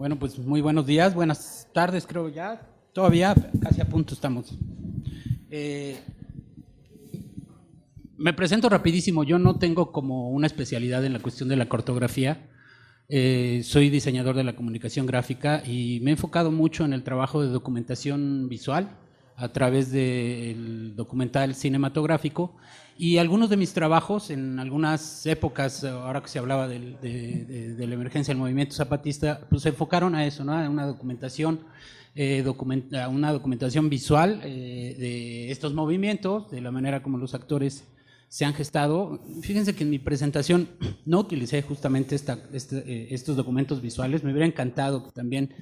Bueno, pues muy buenos días, buenas tardes, creo ya. Todavía casi a punto estamos. Me presento rapidísimo. Yo no tengo como una especialidad en la cuestión de la cartografía. Soy diseñador de la comunicación gráfica y me he enfocado mucho en el trabajo de documentación visual a través del documental cinematográfico, y algunos de mis trabajos en algunas épocas, ahora que se hablaba de la emergencia del movimiento zapatista, pues se enfocaron a eso, ¿no? A una documentación, visual de estos movimientos, de la manera como los actores se han gestado. Fíjense que en mi presentación no utilicé justamente estos documentos visuales. Me hubiera encantado que también,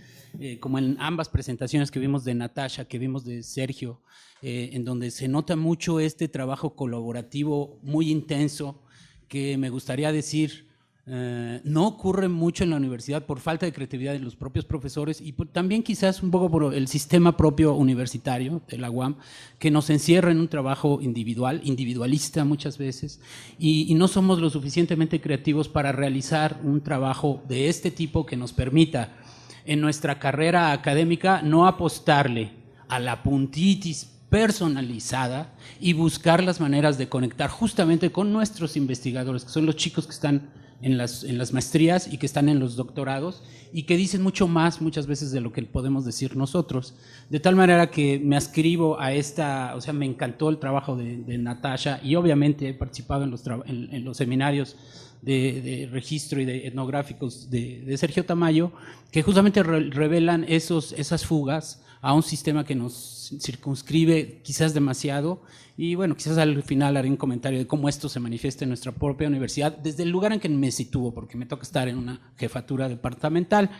como en ambas presentaciones que vimos de Natasha, que vimos de Sergio, en donde se nota mucho este trabajo colaborativo muy intenso, que me gustaría decir no ocurre mucho en la universidad por falta de creatividad de los propios profesores y también quizás un poco por el sistema propio universitario de la UAM, que nos encierra en un trabajo individualista muchas veces, y no somos lo suficientemente creativos para realizar un trabajo de este tipo que nos permita en nuestra carrera académica no apostarle a la puntitis personalizada y buscar las maneras de conectar justamente con nuestros investigadores, que son los chicos que están en las maestrías y que están en los doctorados y que dicen mucho más muchas veces de lo que podemos decir nosotros. De tal manera que me ascribo a esta, o sea, me encantó el trabajo de Natasha, y obviamente he participado en los seminarios de registro y de etnográficos de Sergio Tamayo, que justamente revelan esas fugas a un sistema que nos circunscribe quizás demasiado. Y bueno, quizás al final haré un comentario de cómo esto se manifiesta en nuestra propia universidad, desde el lugar en que me sitúo, porque me toca estar en una jefatura departamental.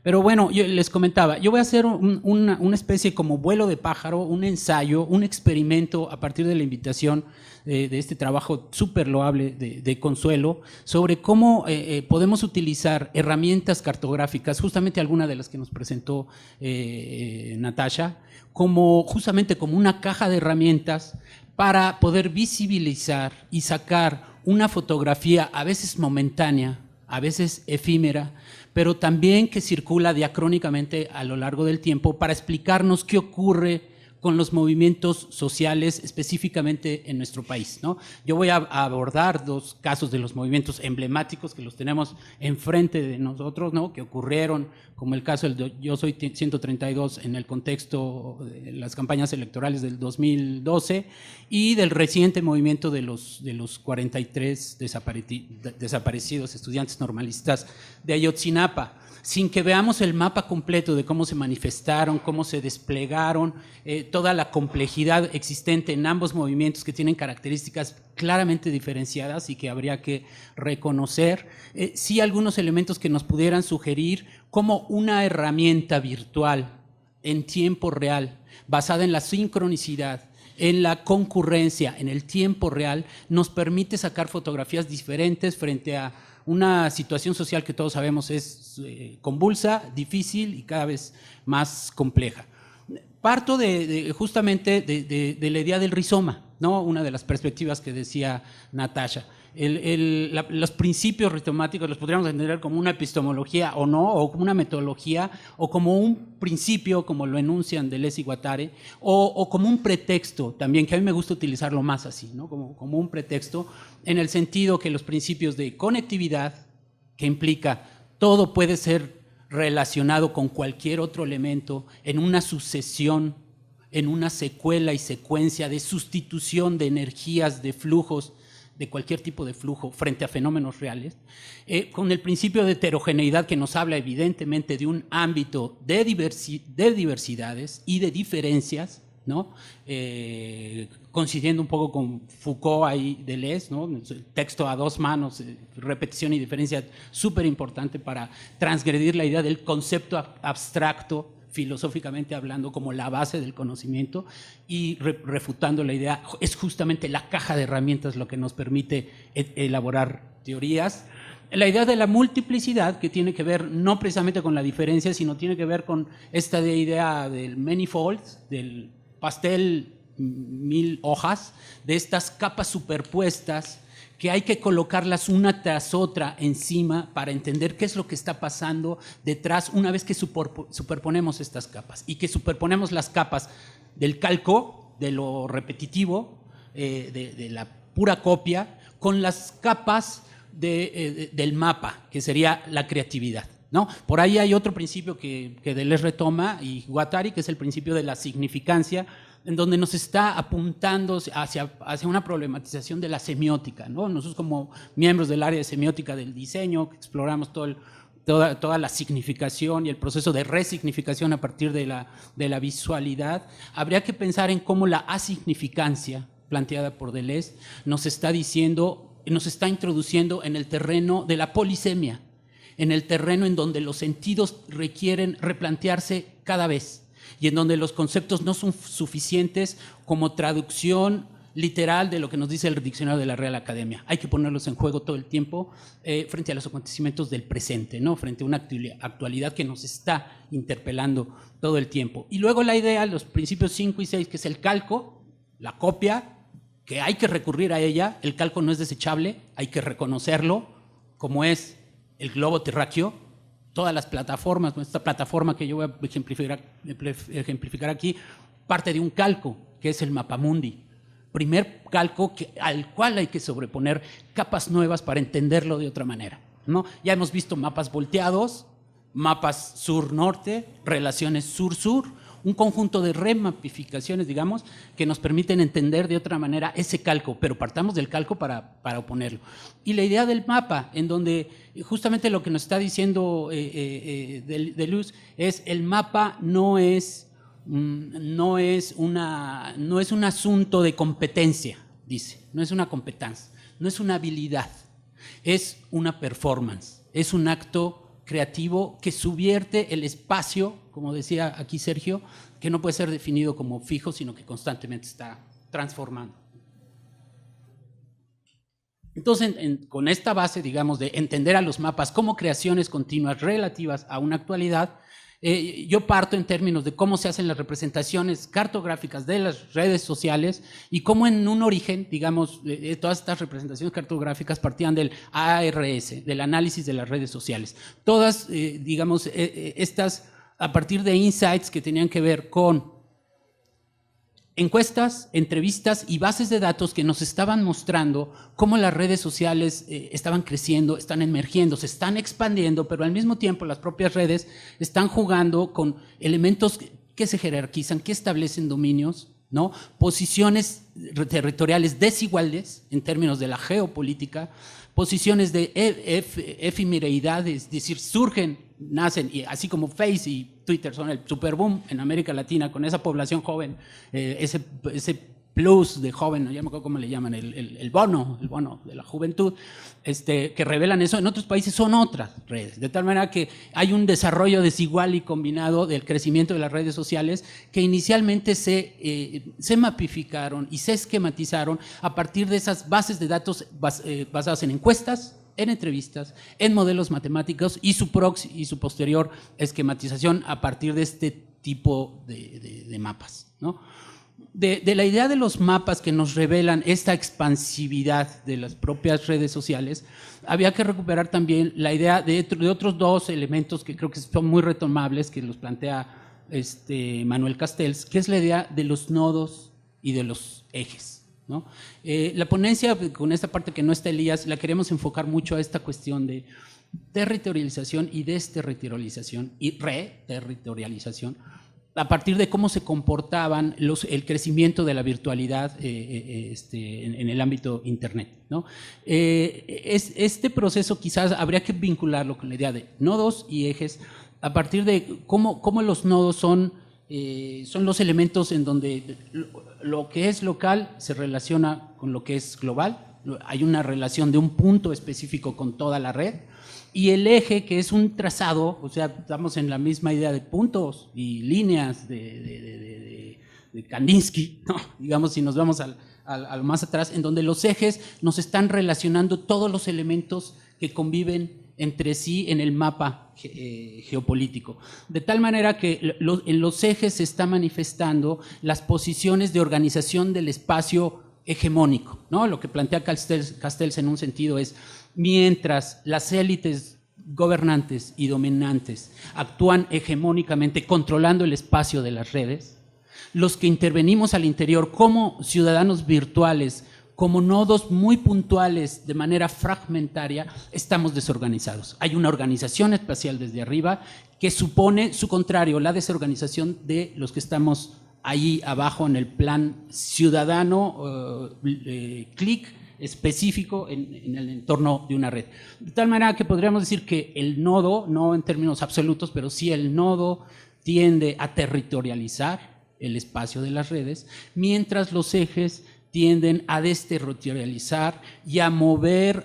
Pero bueno, yo les comentaba, yo voy a hacer una especie como vuelo de pájaro, un ensayo, un experimento a partir de la invitación de este trabajo súper loable de Consuelo, sobre cómo podemos utilizar herramientas cartográficas, justamente alguna de las que nos presentó Natasha, justamente como una caja de herramientas para poder visibilizar y sacar una fotografía a veces momentánea, a veces efímera, pero también que circula diacrónicamente a lo largo del tiempo para explicarnos qué ocurre con los movimientos sociales específicamente en nuestro país, ¿no? Yo voy a abordar dos casos de los movimientos emblemáticos que los tenemos enfrente de nosotros, ¿no? Que ocurrieron, como el caso del Yo Soy 132 en el contexto de las campañas electorales del 2012, y del reciente movimiento de los 43 desaparecidos estudiantes normalistas de Ayotzinapa, sin que veamos el mapa completo de cómo se manifestaron, cómo se desplegaron, toda la complejidad existente en ambos movimientos, que tienen características claramente diferenciadas y que habría que reconocer. Sí, algunos elementos que nos pudieran sugerir como una herramienta virtual en tiempo real, basada en la sincronicidad, en la concurrencia, en el tiempo real, nos permite sacar fotografías diferentes frente a una situación social que todos sabemos es convulsa, difícil y cada vez más compleja. Parto justamente de la idea del rizoma, ¿no? Una de las perspectivas que decía Natasha. Los principios rizomáticos los podríamos entender como una epistemología o no, o como una metodología, o como un principio, como lo enuncian Deleuze y Guattari, o como un pretexto también, que a mí me gusta utilizarlo más así, ¿no? Como un pretexto, en el sentido que los principios de conectividad, que implica todo puede ser relacionado con cualquier otro elemento en una sucesión, en una secuela y secuencia de sustitución de energías, de flujos, de cualquier tipo de flujo frente a fenómenos reales, con el principio de heterogeneidad, que nos habla evidentemente de un ámbito de diversidades y de diferencias, ¿no? Coincidiendo un poco con Foucault ahí, Deleuze, ¿no? El texto a dos manos, repetición y diferencia, súper importante para transgredir la idea del concepto abstracto, filosóficamente hablando, como la base del conocimiento, y refutando la idea, es justamente la caja de herramientas lo que nos permite elaborar teorías. La idea de la multiplicidad, que tiene que ver no precisamente con la diferencia, sino tiene que ver con esta idea del manifold, del pastel 1000 hojas, de estas capas superpuestas que hay que colocarlas una tras otra encima para entender qué es lo que está pasando detrás una vez que superponemos estas capas y que superponemos las capas del calco, de lo repetitivo, de la pura copia, con las capas del mapa, que sería la creatividad, ¿no? Por ahí hay otro principio que Deleuze retoma y Guattari, que es el principio de la significancia, en donde nos está apuntando hacia una problematización de la semiótica, ¿no? Nosotros como miembros del área de semiótica del diseño, que exploramos toda la significación y el proceso de resignificación a partir de la visualidad, habría que pensar en cómo la asignificancia planteada por Deleuze nos está introduciendo en el terreno de la polisemia, en el terreno en donde los sentidos requieren replantearse cada vez y en donde los conceptos no son suficientes como traducción literal de lo que nos dice el diccionario de la Real Academia. Hay que ponerlos en juego todo el tiempo frente a los acontecimientos del presente, ¿no? Frente a una actualidad que nos está interpelando todo el tiempo. Y luego la idea, los principios 5 y 6, que es el calco, la copia, que hay que recurrir a ella. El calco no es desechable, hay que reconocerlo, como es el globo terráqueo. Todas las plataformas, esta plataforma que yo voy a ejemplificar aquí, parte de un calco, que es el Mapamundi. Primer calco al cual hay que sobreponer capas nuevas para entenderlo de otra manera, ¿no? Ya hemos visto mapas volteados, mapas sur-norte, relaciones sur-sur, un conjunto de remapificaciones, digamos, que nos permiten entender de otra manera ese calco, pero partamos del calco para oponerlo. Y la idea del mapa, en donde justamente lo que nos está diciendo Deleuze es el mapa no es un asunto de competencia, dice, no es una competencia, no es una habilidad, es una performance, es un acto creativo que subvierte el espacio, como decía aquí Sergio, que no puede ser definido como fijo, sino que constantemente está transformando. Entonces, con esta base, digamos, de entender a los mapas como creaciones continuas relativas a una actualidad, yo parto en términos de cómo se hacen las representaciones cartográficas de las redes sociales y cómo en un origen, digamos, todas estas representaciones cartográficas partían del ARS, del análisis de las redes sociales. Todas, digamos, estas a partir de insights que tenían que ver con encuestas, entrevistas y bases de datos que nos estaban mostrando cómo las redes sociales estaban creciendo, están emergiendo, se están expandiendo, pero al mismo tiempo las propias redes están jugando con elementos que se jerarquizan, que establecen dominios, ¿no? Posiciones territoriales desiguales en términos de la geopolítica, posiciones de efemeridad, es decir, nacen, y así como Face y Twitter son el superboom en América Latina, con esa población joven, ese plus de joven, no me acuerdo cómo le llaman, el bono de la juventud, que revelan eso. En otros países son otras redes, de tal manera que hay un desarrollo desigual y combinado del crecimiento de las redes sociales que inicialmente se mapificaron y se esquematizaron a partir de esas bases de datos basadas en encuestas, en entrevistas, en modelos matemáticos y su posterior esquematización a partir de este tipo de mapas, ¿no? De la idea de los mapas que nos revelan esta expansividad de las propias redes sociales, había que recuperar también la idea de otros dos elementos que creo que son muy retomables, que los plantea Manuel Castells, que es la idea de los nodos y de los ejes, ¿no? La ponencia, con esta parte que no está Elías, la queremos enfocar mucho a esta cuestión de territorialización y desterritorialización y reterritorialización, a partir de cómo se comportaban el crecimiento de la virtualidad en el ámbito Internet, ¿no? Este proceso quizás habría que vincularlo con la idea de nodos y ejes, a partir de cómo los nodos son los elementos en donde lo que es local se relaciona con lo que es global. Hay una relación de un punto específico con toda la red. Y el eje, que es un trazado, o sea, estamos en la misma idea de puntos y líneas de Kandinsky, ¿no? Digamos, si nos vamos al más atrás, en donde los ejes nos están relacionando todos los elementos que conviven entre sí en el mapa geopolítico. De tal manera que en los ejes se está manifestando las posiciones de organización del espacio hegemónico, ¿no? Lo que plantea Castells en un sentido es, mientras las élites gobernantes y dominantes actúan hegemónicamente controlando el espacio de las redes, los que intervenimos al interior como ciudadanos virtuales, como nodos muy puntuales de manera fragmentaria, estamos desorganizados. Hay una organización espacial desde arriba que supone su contrario, la desorganización de los que estamos ahí abajo en el plan ciudadano, clic específico en el entorno de una red. De tal manera que podríamos decir que el nodo, no en términos absolutos, pero sí el nodo tiende a territorializar el espacio de las redes, mientras los ejes tienden a desterritorializar y a mover,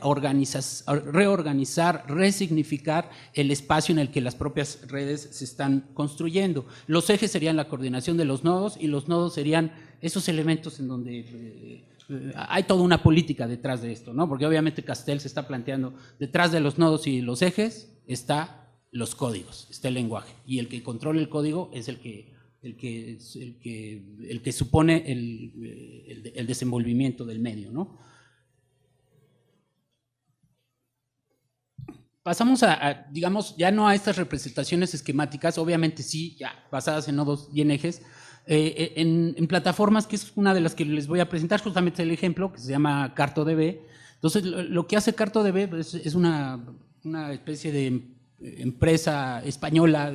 reorganizar, resignificar el espacio en el que las propias redes se están construyendo. Los ejes serían la coordinación de los nodos y los nodos serían esos elementos en donde hay toda una política detrás de esto, ¿no? Porque obviamente Castells se está planteando, detrás de los nodos y los ejes está los códigos, está el lenguaje, y el que controla el código es el que supone el desenvolvimiento del medio, ¿no? Pasamos digamos, ya no a estas representaciones esquemáticas, obviamente sí, ya basadas en nodos y en ejes, en plataformas, que es una de las que les voy a presentar, justamente el ejemplo, que se llama CartoDB. Entonces, lo que hace CartoDB es una especie de empresa española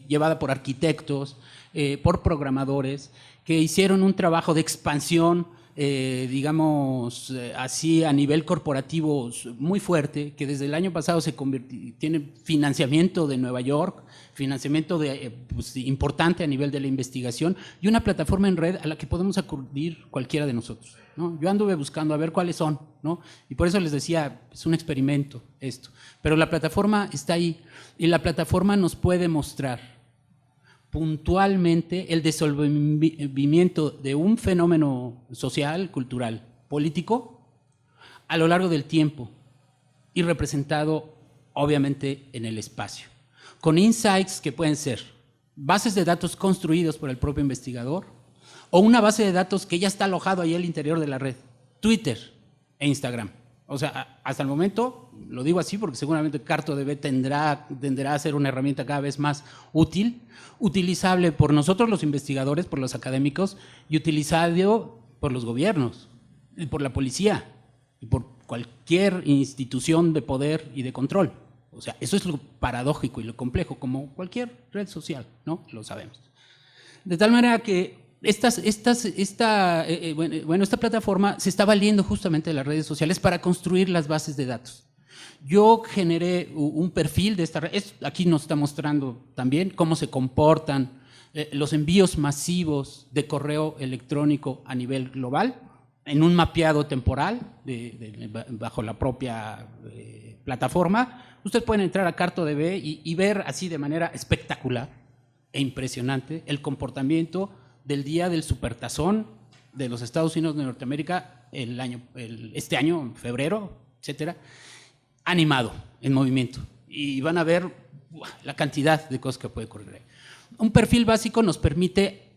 llevada por arquitectos, por programadores, que hicieron un trabajo de expansión, digamos, así a nivel corporativo muy fuerte, que desde el año pasado tiene financiamiento de Nueva York, financiamiento pues, importante a nivel de la investigación, y una plataforma en red a la que podemos acudir cualquiera de nosotros, ¿no? Yo anduve buscando a ver cuáles son, ¿no? Y por eso les decía, es un experimento esto, pero la plataforma está ahí, y la plataforma nos puede mostrar puntualmente el desenvolvimiento de un fenómeno social, cultural, político, a lo largo del tiempo y representado obviamente en el espacio, con insights que pueden ser bases de datos construidos por el propio investigador o una base de datos que ya está alojado ahí al interior de la red, Twitter e Instagram. O sea, hasta el momento, lo digo así porque seguramente CartoDB tenderá a ser una herramienta cada vez más útil, utilizable por nosotros los investigadores, por los académicos, y utilizado por los gobiernos, y por la policía, y por cualquier institución de poder y de control. O sea, eso es lo paradójico y lo complejo, como cualquier red social, ¿no? Lo sabemos. De tal manera que esta plataforma se está valiendo justamente de las redes sociales para construir las bases de datos. Yo generé un perfil de esta red, aquí nos está mostrando también cómo se comportan los envíos masivos de correo electrónico a nivel global, en un mapeado temporal bajo la propia plataforma. Ustedes pueden entrar a CartoDB y ver así de manera espectacular e impresionante el comportamiento del día del supertazón de los Estados Unidos de Norteamérica este año, en febrero, etcétera, animado, en movimiento. Y van a ver la cantidad de cosas que puede ocurrir ahí. Un perfil básico nos permite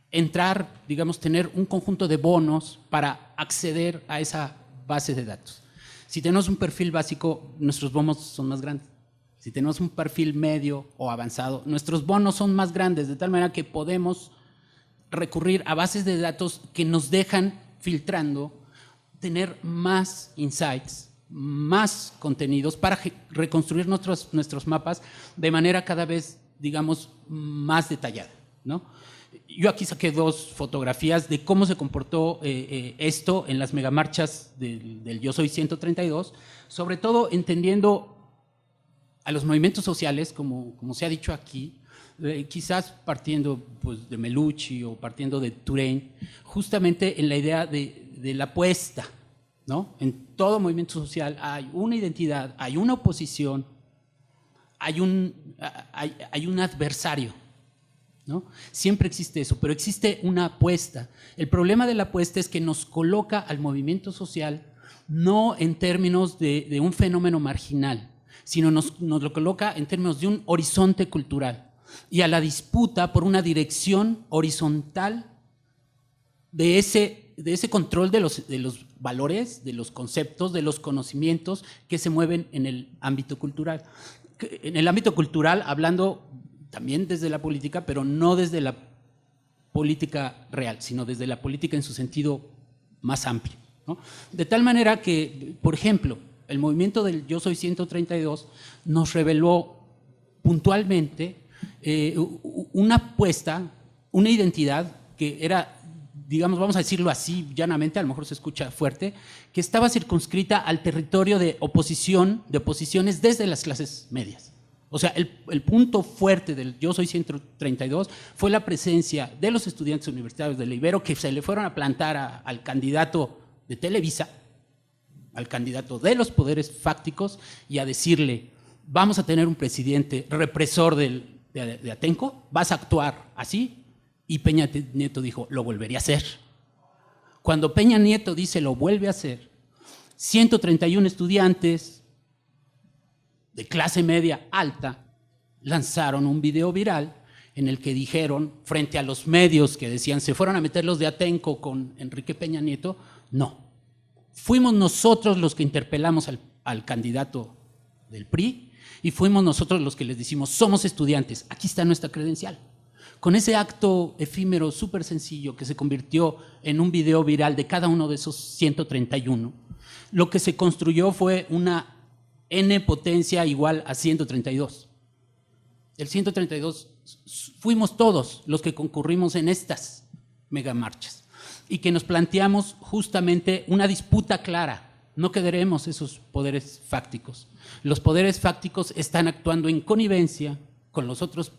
entrar, digamos, tener un conjunto de bonos para acceder a esa base de datos. Si tenemos un perfil básico, nuestros bonos son más grandes. Si tenemos un perfil medio o avanzado, nuestros bonos son más grandes, de tal manera que podemos recurrir a bases de datos que nos dejan filtrando, tener más insights, más contenidos para reconstruir nuestros mapas de manera cada vez, digamos, más detallada, ¿no? Yo aquí saqué dos fotografías de cómo se comportó esto en las megamarchas del Yo Soy 132, sobre todo entendiendo a los movimientos sociales, como se ha dicho aquí, quizás partiendo pues, de Melucci o partiendo de Touraine, justamente en la idea de la apuesta, ¿no? En todo movimiento social hay una identidad, hay una oposición, hay un adversario, ¿no? Siempre existe eso, pero existe una apuesta. El problema de la apuesta es que nos coloca al movimiento social no en términos de un fenómeno marginal, sino nos lo coloca en términos de un horizonte cultural y a la disputa por una dirección horizontal de ese de ese control de los valores, de los conceptos, de los conocimientos que se mueven en el ámbito cultural. En el ámbito cultural, hablando también desde la política, pero no desde la política real, sino desde la política en su sentido más amplio, ¿no? De tal manera que, por ejemplo, el movimiento del Yo Soy 132 nos reveló puntualmente una apuesta, una identidad que era, digamos, vamos a decirlo así llanamente, a lo mejor se escucha fuerte, que estaba circunscrita al territorio de oposición, de oposiciones desde las clases medias. O sea, el punto fuerte del Yo Soy 132 fue la presencia de los estudiantes universitarios de la Ibero que se le fueron a plantar al candidato de Televisa, al candidato de los poderes fácticos, y a decirle: vamos a tener un presidente represor de Atenco, vas a actuar así. Y Peña Nieto dijo: lo volvería a hacer. Cuando Peña Nieto dice lo vuelve a hacer, 131 estudiantes de clase media alta lanzaron un video viral en el que dijeron, frente a los medios que decían se fueron a meter los de Atenco con Enrique Peña Nieto, no. Fuimos nosotros los que interpelamos al candidato del PRI y fuimos nosotros los que les decimos: somos estudiantes, aquí está nuestra credencial. Con ese acto efímero, súper sencillo, que se convirtió en un video viral de cada uno de esos 131, lo que se construyó fue una N potencia igual a 132. El 132 fuimos todos los que concurrimos en estas megamarchas y que nos planteamos justamente una disputa clara. No queremos esos poderes fácticos. Los poderes fácticos están actuando en connivencia con los otros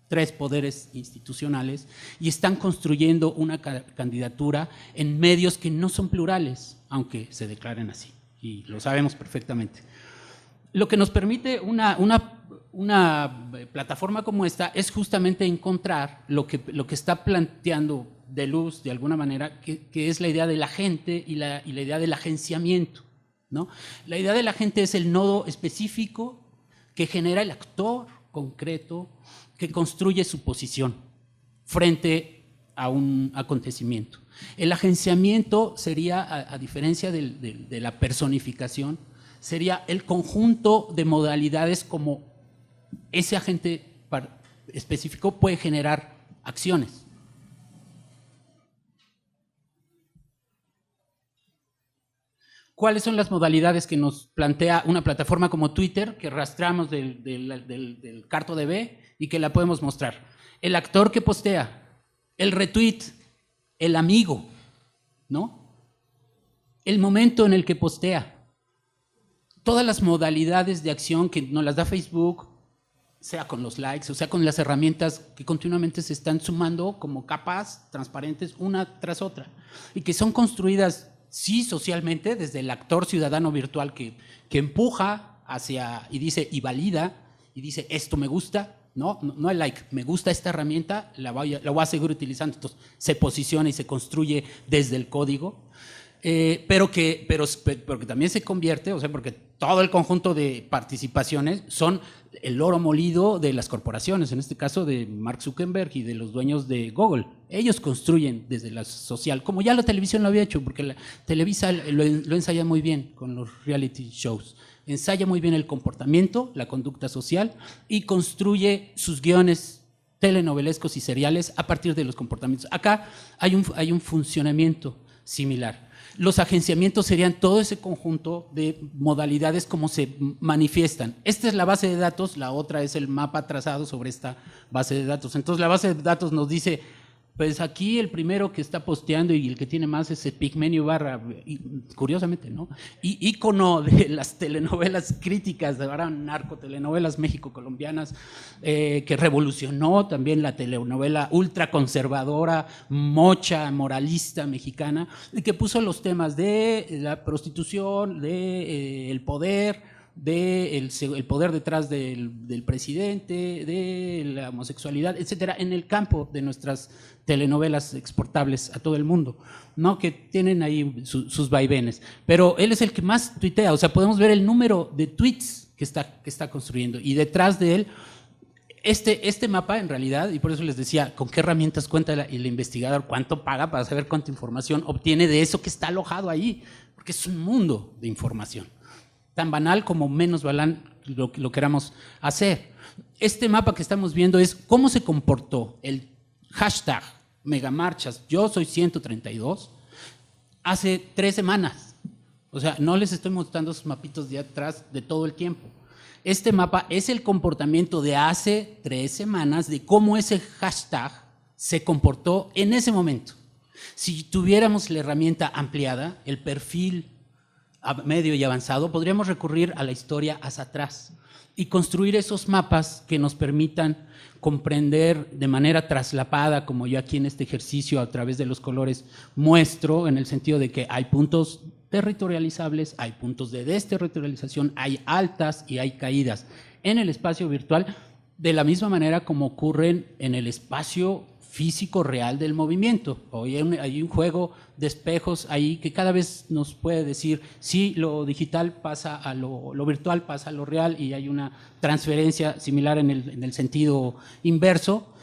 3 poderes institucionales y están construyendo una candidatura en medios que no son plurales, aunque se declaren así, y lo sabemos perfectamente. Lo que nos permite una plataforma como esta es justamente encontrar lo que está planteando de luz, de alguna manera, que es la idea de la gente y la idea del agenciamiento, ¿no? La idea de la gente es el nodo específico que genera el actor concreto que construye su posición frente a un acontecimiento. El agenciamiento sería, a diferencia de la personificación, sería el conjunto de modalidades como ese agente específico puede generar acciones. ¿Cuáles son las modalidades que nos plantea una plataforma como Twitter, que rastreamos del CartoDB y que la podemos mostrar? El actor que postea, el retweet, el amigo, ¿no? El momento en el que postea. Todas las modalidades de acción que nos las da Facebook, sea con los likes, o sea con las herramientas que continuamente se están sumando como capas transparentes una tras otra y que son construidas, sí, socialmente, desde el actor ciudadano virtual que empuja hacia y dice y valida y dice esto me gusta, no el like, me gusta esta herramienta, la voy a seguir utilizando. Entonces se posiciona y se construye desde el código. Pero que también se convierte, o sea, porque todo el conjunto de participaciones son el oro molido de las corporaciones, en este caso de Mark Zuckerberg y de los dueños de Google. Ellos construyen desde la social, como ya la televisión lo había hecho, porque la Televisa lo ensaya muy bien con los reality shows. Ensaya muy bien el comportamiento, la conducta social y construye sus guiones telenovelescos y seriales a partir de los comportamientos. Acá hay un funcionamiento similar. Los agenciamientos serían todo ese conjunto de modalidades como se manifiestan. Esta es la base de datos, la otra es el mapa trazado sobre esta base de datos. Entonces la base de datos nos dice, pues aquí el primero que está posteando y el que tiene más es Pigmenio Ibarra, y, curiosamente, ¿no? Y ícono de las telenovelas críticas, ahora narcotelenovelas México-colombianas, que revolucionó también la telenovela ultraconservadora, mocha, moralista mexicana, y que puso los temas de la prostitución, de el poder, el poder detrás del presidente, de la homosexualidad, etcétera, en el campo de nuestras telenovelas exportables a todo el mundo, ¿no? Que tienen ahí sus vaivenes. Pero él es el que más tuitea, o sea, podemos ver el número de tweets que está construyendo y detrás de él Este mapa, en realidad, y por eso les decía, ¿con qué herramientas cuenta el investigador? ¿Cuánto paga para saber cuánta información obtiene de eso que está alojado ahí? Porque es un mundo de información. Tan banal como menos banal lo queramos hacer. Este mapa que estamos viendo es cómo se comportó el hashtag megamarchas yo soy 132 hace 3 semanas. O sea, no les estoy mostrando esos mapitos de atrás de todo el tiempo. Este mapa es el comportamiento de hace 3 semanas, de cómo ese hashtag se comportó en ese momento. Si tuviéramos la herramienta ampliada, el perfil medio y avanzado, podríamos recurrir a la historia hacia atrás y construir esos mapas que nos permitan comprender de manera traslapada, como yo aquí en este ejercicio a través de los colores muestro, en el sentido de que hay puntos territorializables, hay puntos de desterritorialización, hay altas y hay caídas en el espacio virtual, de la misma manera como ocurren en el espacio físico real del movimiento. Hoy hay un juego de espejos ahí que cada vez nos puede decir si lo digital pasa a lo virtual, pasa a lo real, y hay una transferencia similar en el sentido inverso.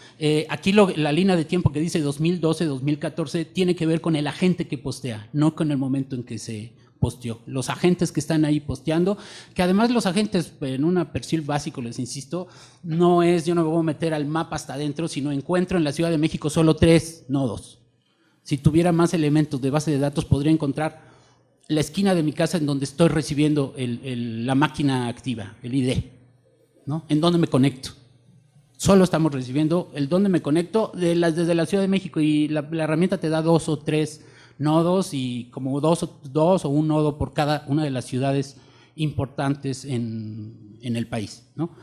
Aquí la línea de tiempo que dice 2012-2014 tiene que ver con el agente que postea, no con el momento en que se posteó. Los agentes que están ahí posteando, que además los agentes, en un perfil básico, les insisto, no es yo no me voy a meter al mapa hasta adentro, sino encuentro en la Ciudad de México solo 3 nodos. Si tuviera más elementos de base de datos, podría encontrar la esquina de mi casa en donde estoy recibiendo la máquina activa, el ID, ¿no? En donde me conecto. Solo estamos recibiendo el dónde me conecto desde la Ciudad de México, y la herramienta te da 2 o 3 nodos, y como dos o un nodo por cada una de las ciudades importantes en el país, ¿no?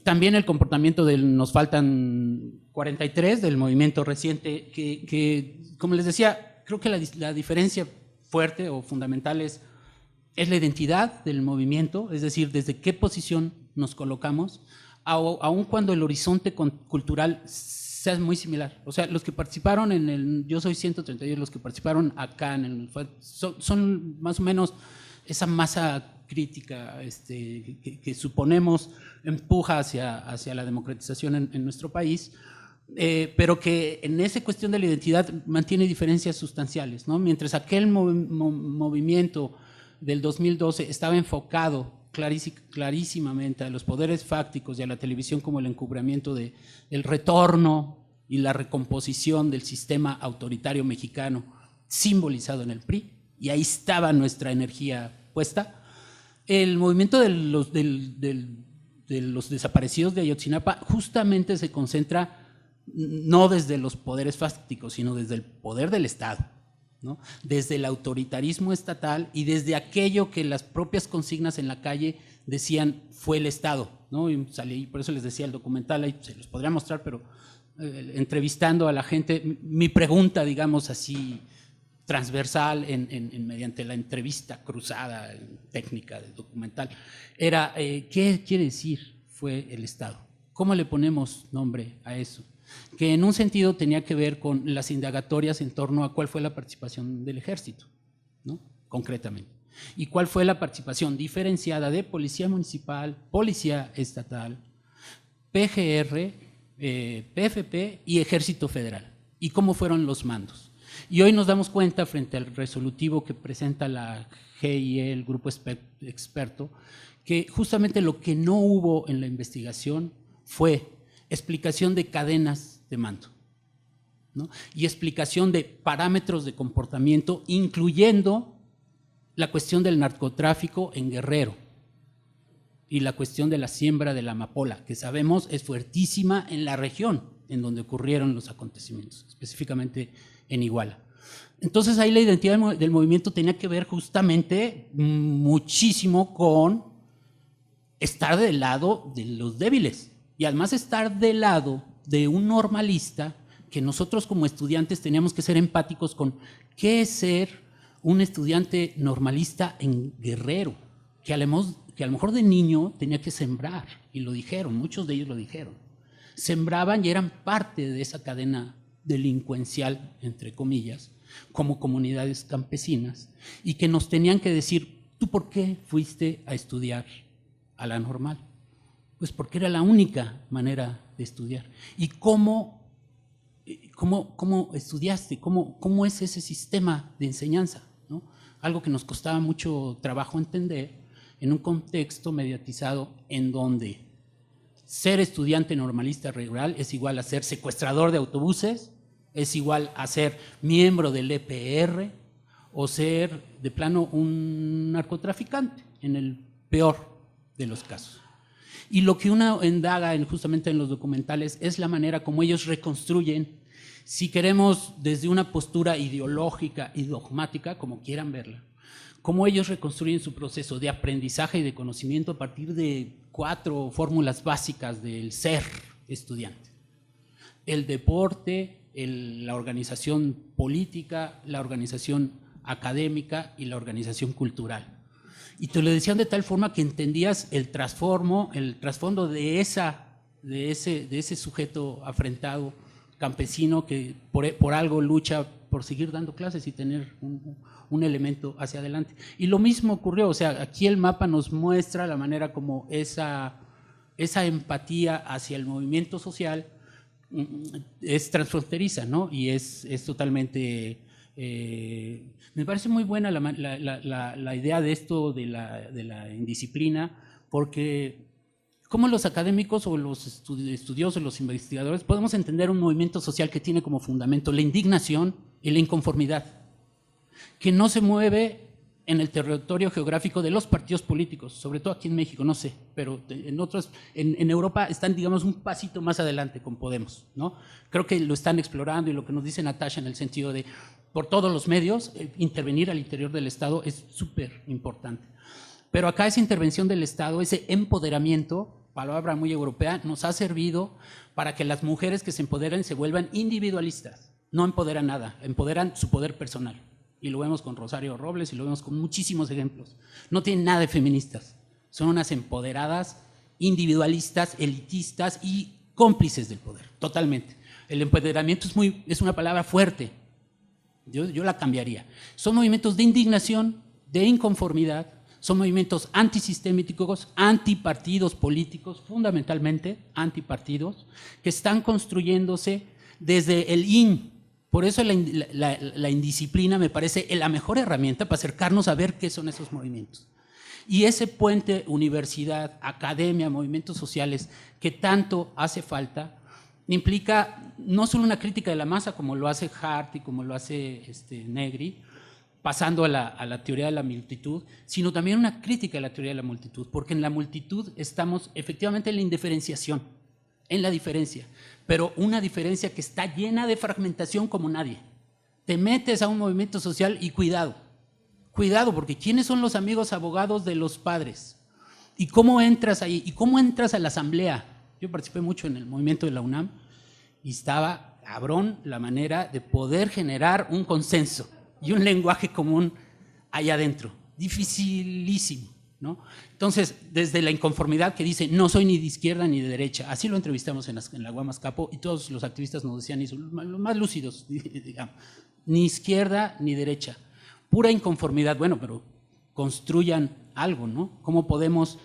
También el comportamiento nos faltan 43 del movimiento reciente, que como les decía, creo que la diferencia fuerte o fundamental es la identidad del movimiento, es decir, desde qué posición nos colocamos, aun cuando el horizonte cultural sea muy similar. O sea, los que participaron en el Yo Soy 132, los que participaron acá son más o menos esa masa crítica que suponemos empuja hacia la democratización en nuestro país, pero que en esa cuestión de la identidad mantiene diferencias sustanciales, ¿no? Mientras aquel movimiento del 2012 estaba enfocado clarísimamente a los poderes fácticos y a la televisión como el encubrimiento del retorno y la recomposición del sistema autoritario mexicano simbolizado en el PRI, y ahí estaba nuestra energía puesta. El movimiento de los desaparecidos de Ayotzinapa justamente se concentra no desde los poderes fácticos, sino desde el poder del Estado, ¿no? Desde el autoritarismo estatal y desde aquello que las propias consignas en la calle decían fue el Estado, ¿no? Y salí, por eso les decía el documental, ahí se los podría mostrar, pero entrevistando a la gente, mi pregunta, digamos así, transversal mediante la entrevista cruzada técnica del documental, era ¿qué quiere decir fue el Estado? ¿Cómo le ponemos nombre a eso? Que en un sentido tenía que ver con las indagatorias en torno a cuál fue la participación del ejército, ¿no? Concretamente, y cuál fue la participación diferenciada de policía municipal, policía estatal, PGR, PFP y ejército federal, y cómo fueron los mandos. Y hoy nos damos cuenta, frente al resolutivo que presenta la GIE, el grupo experto, que justamente lo que no hubo en la investigación fue explicación de cadenas de mando, ¿no? Y explicación de parámetros de comportamiento, incluyendo la cuestión del narcotráfico en Guerrero y la cuestión de la siembra de la amapola, que sabemos es fuertísima en la región en donde ocurrieron los acontecimientos, específicamente en Iguala. Entonces ahí la identidad del movimiento tenía que ver justamente muchísimo con estar del lado de los débiles, y además estar del lado de un normalista, que nosotros como estudiantes teníamos que ser empáticos con qué es ser un estudiante normalista en Guerrero, que a lo mejor de niño tenía que sembrar, y lo dijeron, muchos de ellos lo dijeron, sembraban y eran parte de esa cadena delincuencial, entre comillas, como comunidades campesinas, y que nos tenían que decir, ¿tú por qué fuiste a estudiar a la normal? Pues porque era la única manera de estudiar. ¿Y cómo estudiaste? ¿Cómo es ese sistema de enseñanza, ¿no? Algo que nos costaba mucho trabajo entender en un contexto mediatizado en donde ser estudiante normalista regular es igual a ser secuestrador de autobuses, es igual a ser miembro del EPR o ser de plano un narcotraficante, en el peor de los casos. Y lo que uno indaga justamente en los documentales es la manera como ellos reconstruyen, si queremos desde una postura ideológica y dogmática, como quieran verla, cómo ellos reconstruyen su proceso de aprendizaje y de conocimiento a partir de 4 fórmulas básicas del ser estudiante. El deporte, la organización política, la organización académica y la organización cultural. Y te lo decían de tal forma que entendías el trasfondo de ese sujeto afrentado, campesino, que por algo lucha por seguir dando clases y tener un elemento hacia adelante. Y lo mismo ocurrió, o sea, aquí el mapa nos muestra la manera como esa empatía hacia el movimiento social es transfronteriza, ¿no? Y es totalmente... me parece muy buena la idea de esto de la indisciplina, porque como los académicos o los estudiosos, los investigadores, podemos entender un movimiento social que tiene como fundamento la indignación y la inconformidad, que no se mueve en el territorio geográfico de los partidos políticos, sobre todo aquí en México, no sé, pero en Europa están, digamos, un pasito más adelante con Podemos, ¿no? Creo que lo están explorando, y lo que nos dice Natasha en el sentido de, por todos los medios, intervenir al interior del Estado es súper importante. Pero acá esa intervención del Estado, ese empoderamiento, palabra muy europea, nos ha servido para que las mujeres que se empoderen se vuelvan individualistas. No empoderan nada, empoderan su poder personal. Y lo vemos con Rosario Robles y lo vemos con muchísimos ejemplos. No tienen nada de feministas, son unas empoderadas, individualistas, elitistas y cómplices del poder, totalmente. El empoderamiento es una palabra fuerte, yo la cambiaría. Son movimientos de indignación, de inconformidad, son movimientos antisistémicos, antipartidos políticos, fundamentalmente antipartidos, que están construyéndose desde el Por eso la indisciplina me parece la mejor herramienta para acercarnos a ver qué son esos movimientos. Y ese puente universidad, academia, movimientos sociales que tanto hace falta, implica no solo una crítica de la masa como lo hace Hart y como lo hace Negri, pasando a la teoría de la multitud, sino también una crítica de la teoría de la multitud, porque en la multitud estamos efectivamente en la indiferenciación, en la diferencia, pero una diferencia que está llena de fragmentación como nadie. Te metes a un movimiento social y cuidado, porque ¿quiénes son los amigos abogados de los padres? ¿Y cómo entras ahí? ¿Y cómo entras a la asamblea? Yo participé mucho en el movimiento de la UNAM y estaba cabrón la manera de poder generar un consenso y un lenguaje común allá adentro, dificilísimo, ¿no? Entonces, desde la inconformidad que dice, no soy ni de izquierda ni de derecha, así lo entrevistamos en la Guamas Capo y todos los activistas nos decían eso, los más lúcidos, digamos, ni izquierda ni derecha, pura inconformidad. Bueno, pero construyan algo, ¿no? ¿Cómo podemos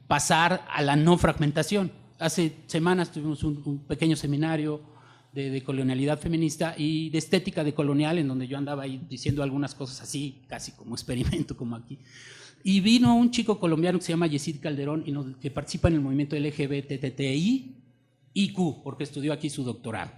pasar a la no fragmentación? Hace semanas tuvimos un pequeño seminario de colonialidad feminista y de estética decolonial, en donde yo andaba ahí diciendo algunas cosas así, casi como experimento, como aquí. Y vino un chico colombiano que se llama Yesid Calderón, que participa en el movimiento LGBTTI-IQ, porque estudió aquí su doctorado.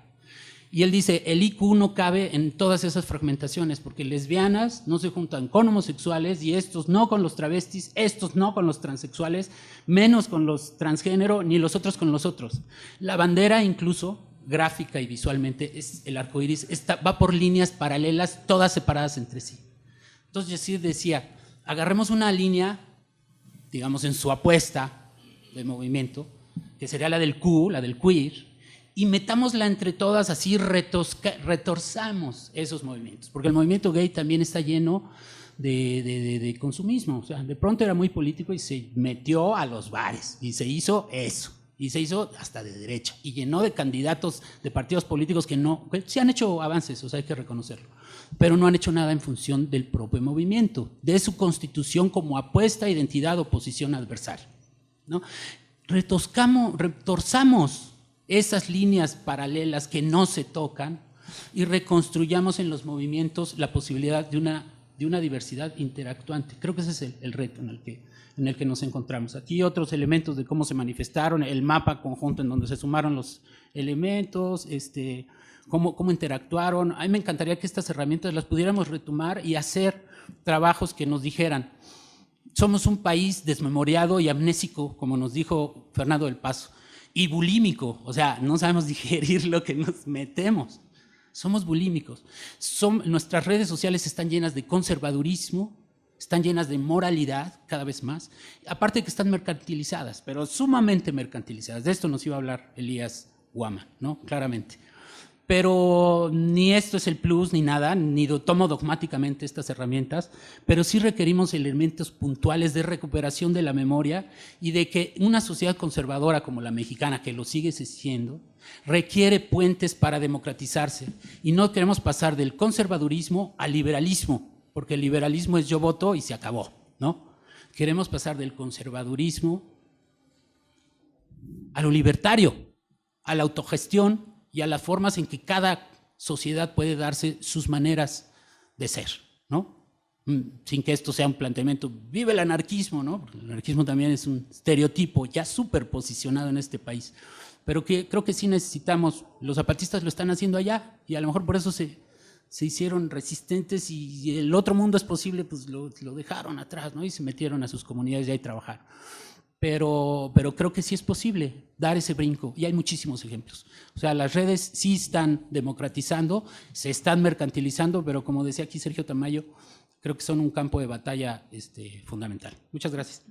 Y él dice, el IQ no cabe en todas esas fragmentaciones, porque lesbianas no se juntan con homosexuales, y estos no con los travestis, estos no con los transexuales, menos con los transgénero, ni los otros con los otros. La bandera incluso, gráfica y visualmente, es el arco iris, va por líneas paralelas, todas separadas entre sí. Entonces Yesid decía, agarremos una línea, digamos en su apuesta de movimiento, que sería la del Q, la del queer, y metámosla entre todas, así retorzamos esos movimientos, porque el movimiento gay también está lleno de consumismo. O sea, de pronto era muy político y se metió a los bares y se hizo eso, y se hizo hasta de derecha, y llenó de candidatos de partidos políticos que sí han hecho avances, o sea, hay que reconocerlo, pero no han hecho nada en función del propio movimiento, de su constitución como apuesta, identidad o posición adversaria, ¿no? retorzamos esas líneas paralelas que no se tocan y reconstruyamos en los movimientos la posibilidad de una diversidad interactuante. Creo que ese es el reto en el que nos encontramos. Aquí otros elementos de cómo se manifestaron, el mapa conjunto en donde se sumaron los elementos, cómo interactuaron. A mí me encantaría que estas herramientas las pudiéramos retomar y hacer trabajos que nos dijeran: somos un país desmemoriado y amnésico, como nos dijo Fernando del Paso, y bulímico, o sea, no sabemos digerir lo que nos metemos. Somos bulímicos. Nuestras redes sociales están llenas de conservadurismo, están llenas de moralidad cada vez más, aparte de que están mercantilizadas, pero sumamente mercantilizadas. De esto nos iba a hablar Elías Guama, ¿no? Claramente. Pero ni esto es el plus ni nada, ni tomo dogmáticamente estas herramientas, pero sí requerimos elementos puntuales de recuperación de la memoria y de que una sociedad conservadora como la mexicana, que lo sigue siendo, requiere puentes para democratizarse. Y no queremos pasar del conservadurismo al liberalismo, porque el liberalismo es yo voto y se acabó, ¿no? Queremos pasar del conservadurismo a lo libertario, a la autogestión y a las formas en que cada sociedad puede darse sus maneras de ser, ¿no? Sin que esto sea un planteamiento, vive el anarquismo, ¿no? Porque el anarquismo también es un estereotipo ya superposicionado en este país, pero que creo que sí necesitamos, los zapatistas lo están haciendo allá y a lo mejor por eso se hicieron resistentes y el otro mundo es posible, pues lo dejaron atrás, ¿no? Y se metieron a sus comunidades ya y trabajar. Pero creo que sí es posible dar ese brinco y hay muchísimos ejemplos. O sea, las redes sí están democratizando, se están mercantilizando, pero como decía aquí Sergio Tamayo, creo que son un campo de batalla fundamental. Muchas gracias.